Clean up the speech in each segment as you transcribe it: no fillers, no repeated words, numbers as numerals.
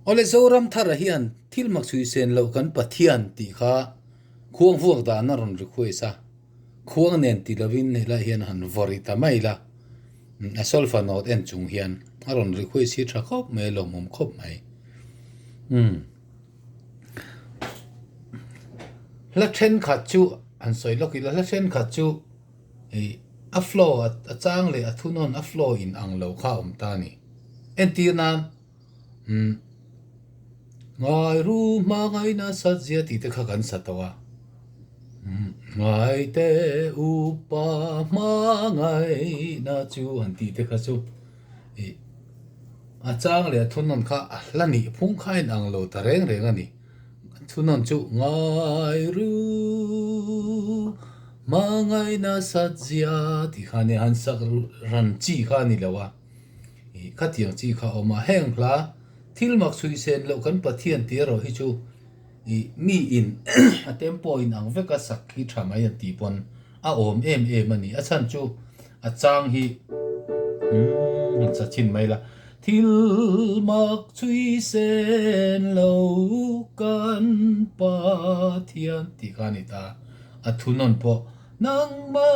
ole zoram thar hian thil mak chui sen lo kan pathian ti kha khuang vuak da na ron ri khoi sa khuang nen ti lovin ne la hian han vori ta mai la a solfa not en chung hian aron ri khoi si tha khop me lo mom khop mai la then khat chu an soi loki la then khat chu a flow a chang le a thunon a flow in ang lo kha ta ni en ti nan ngai ru ma ngai na sa zia ti te kha kan sa tawa ngai te upa ma ngai na chu an ti te kha chu a chang le thunon kha la ni phung khai nang lo ta reng reng ani thunon chu ngai ru ma ngai na sa zia ti kha ne han sak ran chi kha ni lawa kha tiang chi kha oma heng hla thil mak sui sen lo kan pathian ti ro hi chu mi in a tempo in ang veka sak khi thamai an ti pon a om em ani a chan chu a chang hi cha chin mai la thil mak sui sen lo kan pathian ti kha ni ta a thunon po nang ma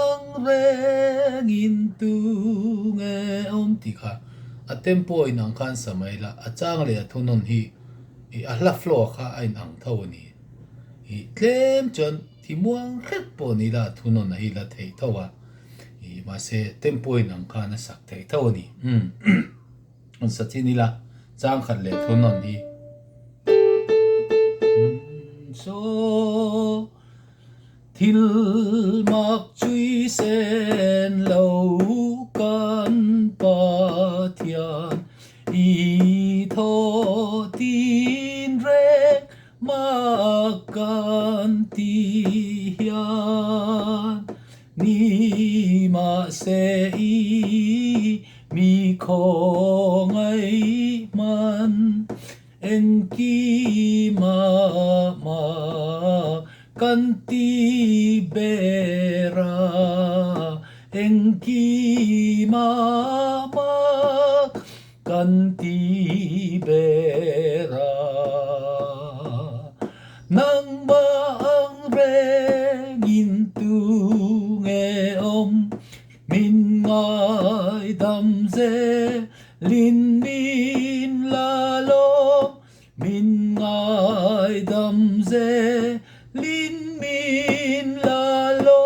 ang reng in tu nge om ti kha a tempo in ang khan samai la a chang le a thunon hi a hla flow kha ain ang tho ni hi tlem chon thi muang khet po ni la thunon na hi la thei tho wa ma se tempo in ang khan a sak thei tho ni an sa thi ni la chang khat le thunon hi so thil mak chui sen lo kan pathian i tho tin rek ma kan ti hian ni ma se i mi khong ai man en ki ma kan ti bera en ki ma kan ti bera nang ma ang reng in tu nge om min ngai dam ze lin min la lom min ngai dam ze lin min la lo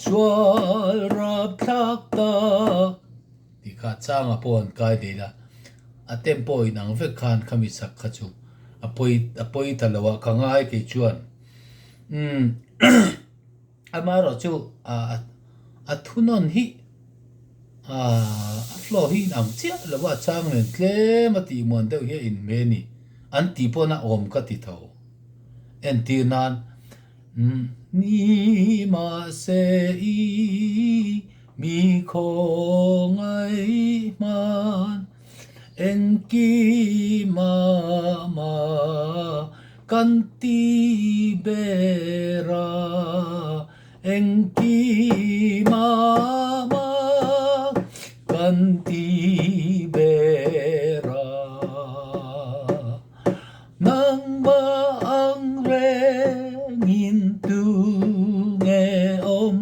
swal rap thak ta ti kha chang a pon kai de la a tempo in ang ve khan khami sak kha chu apoi ta lawa ka ngai ke chuan amaro chu a thunon hi a flow hi ang chia lawa chang len tle ma ti mon de he in me ni an ti pona om ka ti tho en ti nan ni ma se i mi khong ai man en ki ma kan ti bera en ki ma kan ti bera nang ma ang reng in tu nge om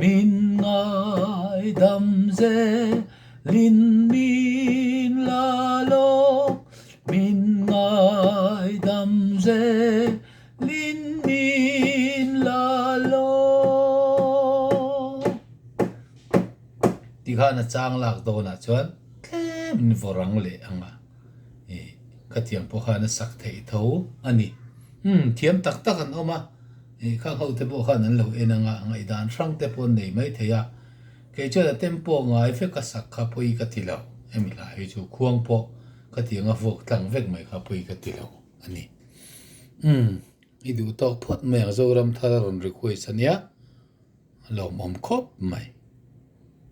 min ngai dam ze lin min la lo min ngai dam ze lin min la lo ti kha na chang lak do na chuan min vorang le anga khatiang po kha na sak thei tho ani thiam tak tak an oma kha ho te po kha nan lo enanga ngai dan sang te pon nei mai theya ke che la tempo ngai fe ka sak kha poi ka ti lo emi la hi chu khuang po ka ti nga vok tlang vek mai kha poi ka ti lo ani i du tok phot me zo ram thar ron request ania lo mom khop mai